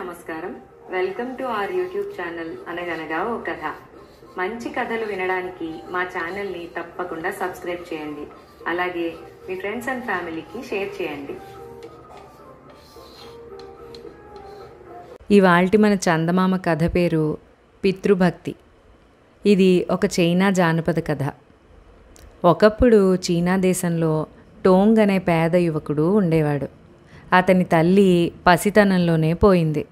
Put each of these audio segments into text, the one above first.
నమస్కారం. Welcome to our YouTube channel అనగనగా ఓ కథ. మంచి కథలు వినడానికి మా ఛానల్ని తప్పకుండా సబ్స్క్రైబ్ చేయండి. అలాగే మీ ఫ్రెండ్స్ అండ్ ఫ్యామిలీకి షేర్ చేయండి. ఇవాల్టి మన చందమామ కథ పేరు పితృభక్తి. ఇది ఒక చైనా జానపద కథ. ఒకప్పుడు చీనా దేశంలో టోంగ్ అనే పేద యువకుడు ఉండేవాడు. అతని తల్లి పసితనంలోనే పోయింది.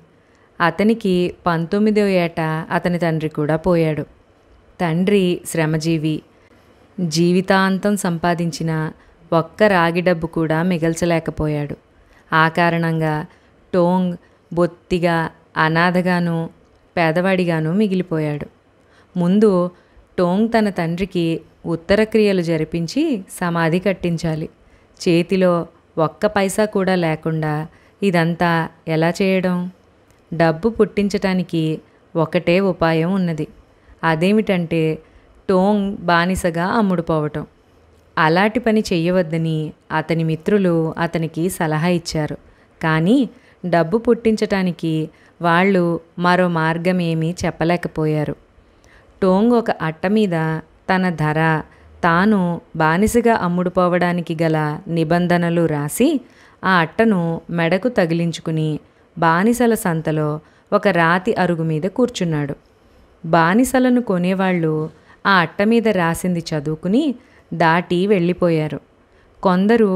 అతనికి 19వ ఏట అతని తండ్రి కూడా పోయాడు. తండ్రి శ్రమజీవి. జీవితాంతం సంపాదించిన ఒక్క రాగి డబ్బు కూడా మిగల్చలేకపోయాడు. ఆ కారణంగా టోంగ్ బొత్తిగా అనాథగాను పేదవాడిగాను మిగిలిపోయాడు. ముందు టోంగ్ తన తండ్రికి ఉత్తర క్రియలు జరిపించి సమాధి కట్టించాలి. చేతిలో ఒక్క పైసా కూడా లేకుండా ఇదంతా ఎలా చేయడం? డబ్బు పుట్టించటానికి ఒకటే ఉపాయం ఉన్నది. అదేమిటంటే టోంగ్ బానిసగా అమ్ముడుపోవటం. అలాంటి పని చెయ్యవద్దని అతని మిత్రులు అతనికి సలహా ఇచ్చారు. కానీ డబ్బు పుట్టించటానికి వాళ్ళు మరో మార్గం ఏమీ చెప్పలేకపోయారు. టోంగ్ ఒక అట్ట మీద తన ధర, తాను బానిసగా అమ్ముడుపోవడానికి గల నిబంధనలు రాసి ఆ అట్టను మెడకు తగిలించుకుని బానిసల సంతలో ఒక రాతి అరుగు మీద కూర్చున్నాడు. బానిసలను కొనేవాళ్ళు ఆ అట్ట మీద రాసింది చదువుకుని దాటి వెళ్ళిపోయారు. కొందరు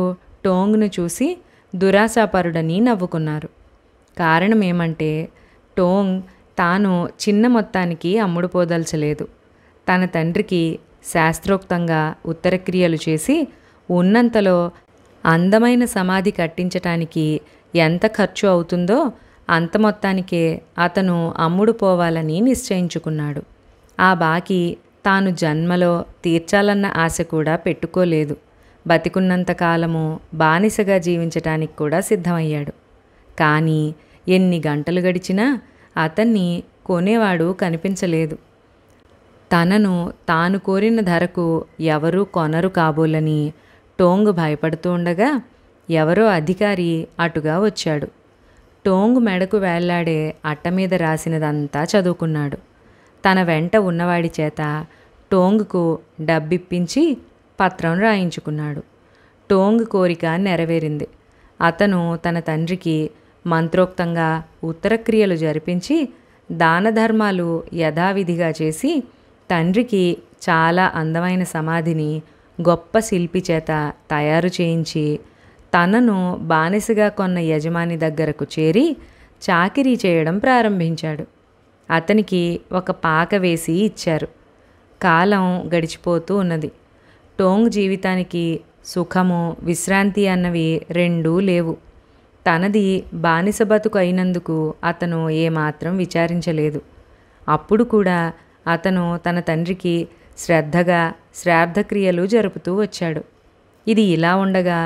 టోంగ్ను చూసి దురాశాపరుడని నవ్వుకున్నారు. కారణమేమంటే టోంగ్ తాను చిన్న మొత్తానికి అమ్ముడుపోదలచలేదు. తన తండ్రికి శాస్త్రోక్తంగా ఉత్తరక్రియలు చేసి ఉన్నంతలో అందమైన సమాధి కట్టించటానికి ఎంత ఖర్చు అవుతుందో అంత మొత్తానికే అతను అమ్ముడుపోవాలని నిశ్చయించుకున్నాడు. ఆ బాకీ తాను జన్మలో తీర్చాలన్న ఆశ కూడా పెట్టుకోలేదు. బతికున్నంతకాలము బానిసగా జీవించటానికి కూడా సిద్ధమయ్యాడు. కానీ ఎన్ని గంటలు గడిచినా అతన్ని కొనేవాడు కనిపించలేదు. తనను తాను కోరిన ధరకు ఎవరూ కొనరు కాబోలని టోంగ్ భయపడుతూ ఉండగా ఎవరో అధికారి అటుగా వచ్చాడు. టోంగ్ మెడకు వేళ్లాడే అట్ట మీద రాసినదంతా చదువుకున్నాడు. తన వెంట ఉన్నవాడి చేత టోంగ్కు డబ్బిప్పించి పత్రం రాయించుకున్నాడు. టోంగ్ కోరిక నెరవేరింది. అతను తన తండ్రికి మంత్రోక్తంగా ఉత్తరక్రియలు జరిపించి దానధర్మాలు యథావిధిగా చేసి తండ్రికి చాలా అందమైన సమాధిని గొప్ప శిల్పి చేత తయారు చేయించి తనను బానిసగా కొన్న యజమాని దగ్గరకు చేరి చాకిరీ చేయడం ప్రారంభించాడు. అతనికి ఒక పాక వేసి ఇచ్చారు. కాలం గడిచిపోతూ ఉన్నది. టోంగ్ జీవితానికి సుఖము, విశ్రాంతి అన్నవి రెండూ లేవు. తనది బానిస బతుకు అయినందుకు అతను ఏమాత్రం విచారించలేదు. అప్పుడు కూడా అతను తన తండ్రికి శ్రద్ధగా శ్రాద్ధక్రియలు జరుపుతూ వచ్చాడు. ఇది ఇలా ఉండగా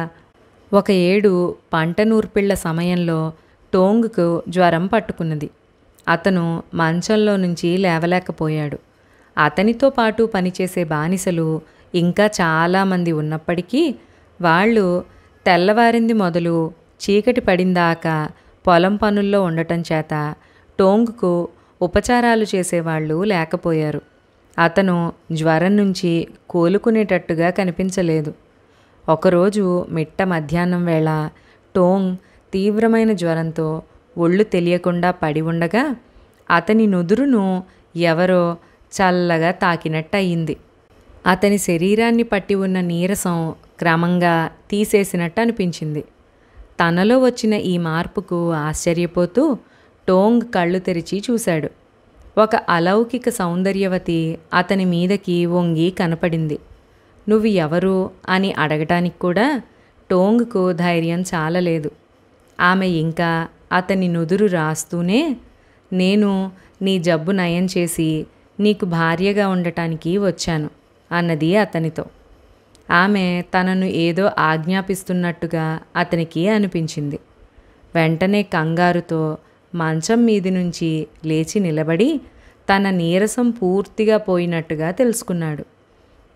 ఒక ఏడు పంట నూర్పిళ్ల సమయంలో టోంగ్కు జ్వరం పట్టుకున్నది. అతను మంచంలో నుంచి లేవలేకపోయాడు. అతనితో పాటు పనిచేసే బానిసలు ఇంకా చాలామంది ఉన్నప్పటికీ వాళ్ళు తెల్లవారింది మొదలు చీకటి పడిందాకా పొలం పనుల్లో ఉండటం చేత టోంగ్కు ఉపచారాలు చేసేవాళ్ళు లేకపోయారు. అతను జ్వరం నుంచి కోలుకునేటట్టుగా కనిపించలేదు. ఒకరోజు మిట్ట మధ్యాహ్నం వేళ టోంగ్ తీవ్రమైన జ్వరంతో ఒళ్ళు తెలియకుండా పడి ఉండగా అతని నుదురును ఎవరో చల్లగా తాకినట్టు అయింది. అతని శరీరాన్ని పట్టి ఉన్న నీరసం క్రమంగా తీసేసినట్టు అనిపించింది. తనలో వచ్చిన ఈ మార్పుకు ఆశ్చర్యపోతూ టోంగ్ కళ్ళు తెరిచి చూశాడు. ఒక అలౌకిక సౌందర్యవతి అతని మీదకి వంగి కనపడింది. నువ్వు ఎవరు అని అడగటానికి కూడా టోంగ్కు ధైర్యం చాలలేదు. ఆమె ఇంకా అతని నుదురు రాస్తూనే, నేను నీ జబ్బు నయం చేసి నీకు భార్యగా ఉండటానికి వచ్చాను అన్నది అతనితో. ఆమె తనను ఏదో ఆజ్ఞాపిస్తున్నట్టుగా అతనికి అనిపించింది. వెంటనే కంగారుతో మంచం మీది నుంచి లేచి నిలబడి తన నీరసం పూర్తిగా పోయినట్టుగా తెలుసుకున్నాడు.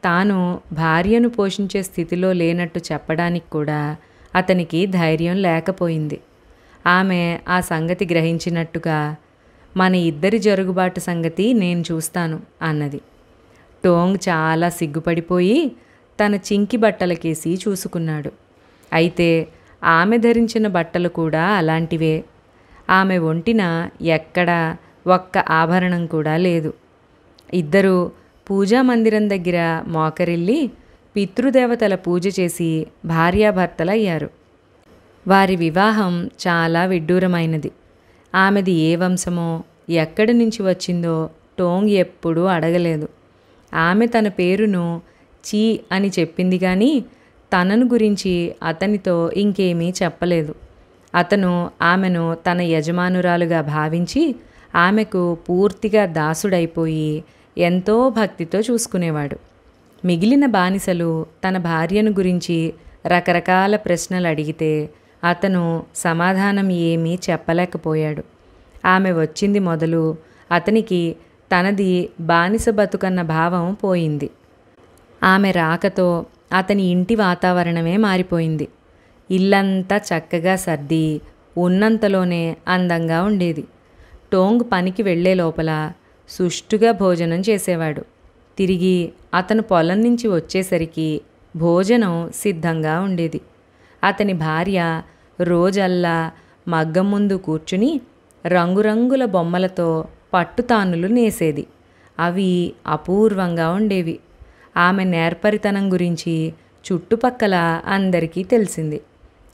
తాను భార్యను పోషించే స్థితిలో లేనట్టు చెప్పడానికి కూడా అతనికి ధైర్యం లేకపోయింది. ఆమె ఆ సంగతి గ్రహించినట్టుగా, మన ఇద్దరి జరుగుబాటు సంగతి నేను చూస్తాను అన్నది. టోంగ్ చాలా సిగ్గుపడిపోయి తన చింకి బట్టలకేసి చూసుకున్నాడు. అయితే ఆమె ధరించిన బట్టలు కూడా అలాంటివే. ఆమె ఒంటిన ఎక్కడా ఒక్క ఆభరణం కూడా లేదు. ఇద్దరూ పూజామందిరం దగ్గర మోకరిల్లి పితృదేవతల పూజ చేసి భార్యాభర్తలయ్యారు. వారి వివాహం చాలా విడ్డూరమైనది. ఆమెది ఏ వంశమో, ఎక్కడి నుంచి వచ్చిందో టోంగ్ ఎప్పుడూ అడగలేదు. ఆమె తన పేరును చీ అని చెప్పింది కానీ తనను గురించి అతనితో ఇంకేమీ చెప్పలేదు. అతను ఆమెను తన యజమానురాలుగా భావించి ఆమెకు పూర్తిగా దాసుడైపోయి ఎంతో భక్తితో చూసుకునేవాడు. మిగిలిన బానిసలు తన భార్యను గురించి రకరకాల ప్రశ్నలు అడిగితే అతను సమాధానం ఏమీ చెప్పలేకపోయాడు. ఆమె వచ్చింది మొదలు అతనికి తనది బానిస బతుకన్న భావం పోయింది. ఆమె రాకతో అతని ఇంటి వాతావరణమే మారిపోయింది. ఇల్లంతా చక్కగా సర్ది ఉన్నంతలోనే అందంగా ఉండేది. టోంగ్ పనికి వెళ్లే లోపల సుష్టుగా భోజనం చేసేవాడు. తిరిగి అతను పొలం నుంచి వచ్చేసరికి భోజనం సిద్ధంగా ఉండేది. అతని భార్య రోజల్లా మగ్గం ముందు కూర్చుని రంగురంగుల బొమ్మలతో పట్టుతానులు నేసేది. అవి అపూర్వంగా ఉండేవి. ఆమె నేర్పరితనం గురించి చుట్టుపక్కల అందరికీ తెలిసింది.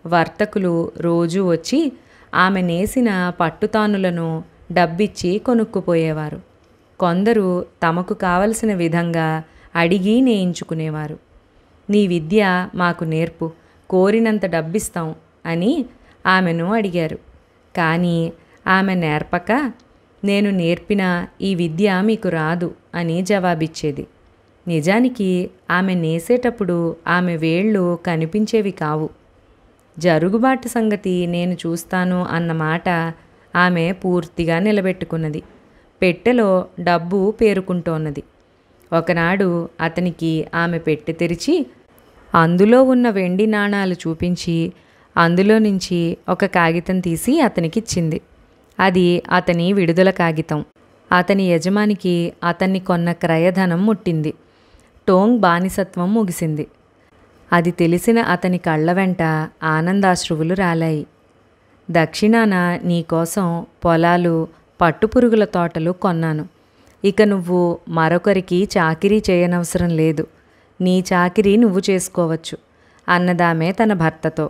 వర్తకులు రోజూ వచ్చి ఆమె నేసిన పట్టుతానులను డబ్బిచ్చి కొనుక్కుపోయేవారు. కొందరు తమకు కావలసిన విధంగా అడిగి నేయించుకునేవారు. నీ విద్య మాకు నేర్పు, కోరినంత డబ్బిస్తాం అని ఆమెను అడిగారు. కానీ ఆమె నేర్పక, నేను నేర్పిన ఈ విద్య మీకు రాదు అని జవాబిచ్చేది. నిజానికి ఆమె నేసేటప్పుడు ఆమె వేళ్ళు కనిపించేవి కావు. జరుగుబాటు సంగతి నేను చూస్తాను అన్న మాట ఆమె పూర్తిగా నిలబెట్టుకున్నది. పెట్టెలో డబ్బు పేరుకుంటోన్నది. ఒకనాడు అతనికి ఆమె పెట్టె తెరిచి అందులో ఉన్న వెండి నాణాలు చూపించి అందులో నుంచి ఒక కాగితం తీసి అతనికిచ్చింది. అది అతని విడుదల కాగితం. అతని యజమానికి అతన్ని కొన్న క్రయధనం ముట్టింది. టోంగ్ బానిసత్వం ముగిసింది. అది తెలిసిన అతని కళ్ళ వెంట ఆనందాశ్రువులు రాలాయి. దక్షిణాన నీకోసం పొలాలు, పట్టుపురుగుల తోటలు కొన్నాను. ఇక నువ్వు మరొకరికి చాకిరీ చేయనవసరం లేదు. నీ చాకిరీ నువ్వు చేసుకోవచ్చు అన్నదామె తన భర్తతో.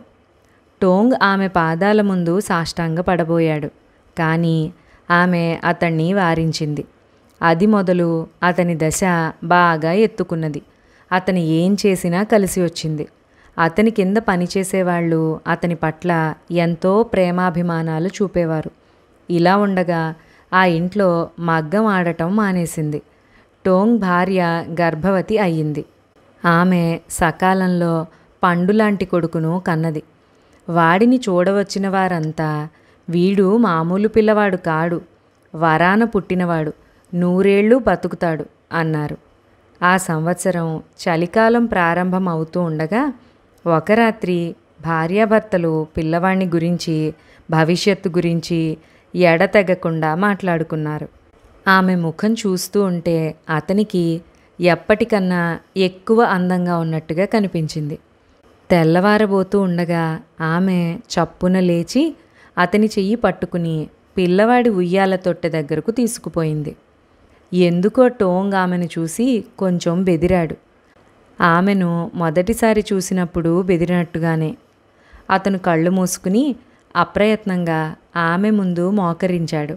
టోంగ్ ఆమె పాదాల ముందు సాష్టాంగ పడబోయాడు. కానీ ఆమె అతన్ని వారించింది. అది మొదలు అతని దశ బాగా ఎత్తుకున్నది. అతను ఏం చేసినా కలిసి వచ్చింది. అతని కింద పనిచేసేవాళ్ళు అతని పట్ల ఎంతో ప్రేమాభిమానాలు చూపేవారు. ఇలా ఉండగా ఆ ఇంట్లో మగ్గం ఆడటం మానేసింది. టోంగ్ భార్య గర్భవతి అయ్యింది. ఆమె సకాలంలో పండులాంటి కొడుకును కన్నది. వాడిని చూడవచ్చిన వారంతా, వీడు మామూలు పిల్లవాడు కాడు, వరాన పుట్టినవాడు, 100 ఏళ్ళు బతుకుతాడు అన్నారు. ఆ సంవత్సరం చలికాలం ప్రారంభం అవుతూ ఉండగా ఒక రాత్రి భార్యాభర్తలు పిల్లవాణ్ణి గురించి, భవిష్యత్తు గురించి ఎడతెగకుండా మాట్లాడుకున్నారు. ఆమె ముఖం చూస్తూ ఉంటే అతనికి ఎప్పటికన్నా ఎక్కువ అందంగా ఉన్నట్టుగా కనిపించింది. తెల్లవారబోతూ ఉండగా ఆమె చప్పున లేచి అతని చెయ్యి పట్టుకుని పిల్లవాడి ఉయ్యాల తొట్టె దగ్గరకు తీసుకుపోయింది. ఎందుకో టోంగ్ ఆమెను చూసి కొంచెం బెదిరాడు. ఆమెను మొదటిసారి చూసినప్పుడు బెదిరినట్టుగానే. అతను కళ్ళు మూసుకుని అప్రయత్నంగా ఆమె ముందు మోకరించాడు.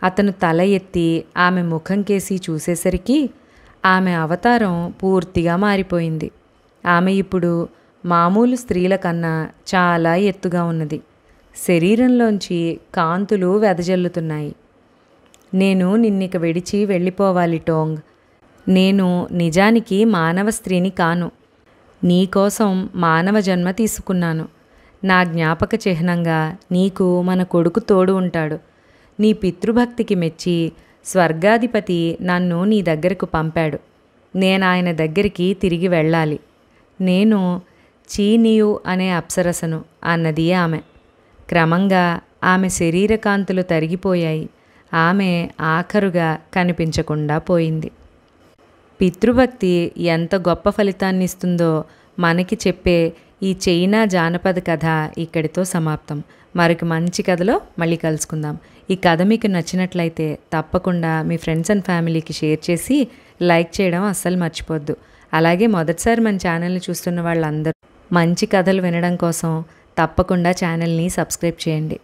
అతను తల ఎత్తి ఆమె ముఖం కేసి చూసేసరికి ఆమె అవతారం పూర్తిగా మారిపోయింది. ఆమె ఇప్పుడు మామూలు స్త్రీల కన్నా చాలా ఎత్తుగా ఉన్నది. శరీరంలోంచి కాంతులు వెదజల్లుతున్నాయి. నేను నిన్నిక విడిచి వెళ్ళిపోవాలి టోంగ్. నేను నిజానికి మానవ స్త్రీని కాను. నీకోసం మానవ జన్మ తీసుకున్నాను. నా జ్ఞాపక చిహ్నంగా నీకు మన కొడుకు తోడు ఉంటాడు. నీ పితృభక్తికి మెచ్చి స్వర్గాధిపతి నన్ను నీ దగ్గరకు పంపాడు. నేను ఆయన దగ్గరికి తిరిగి వెళ్ళాలి. నేను చీనియు అనే అప్సరసను అన్నది ఆమె. క్రమంగా ఆమె శరీర కాంతులు తరిగిపోయాయి. ఆమె ఆఖరుగా కనిపించకుండా పోయింది. పితృభక్తి ఎంత గొప్ప ఫలితాన్నిస్తుందో మనకి చెప్పే ఈ చైనా జానపద కథ ఇక్కడితో సమాప్తం. మరొక మంచి కథలో మళ్ళీ కలుసుకుందాం. ఈ కథ మీకు నచ్చినట్లయితే తప్పకుండా మీ ఫ్రెండ్స్ అండ్ ఫ్యామిలీకి షేర్ చేసి లైక్ చేయడం అస్సలు మర్చిపోద్దు. అలాగే మొదటిసారి మన ఛానల్ని చూస్తున్న వాళ్ళందరూ మంచి కథలు వినడం కోసం తప్పకుండా ఛానల్ని సబ్స్క్రైబ్ చేయండి.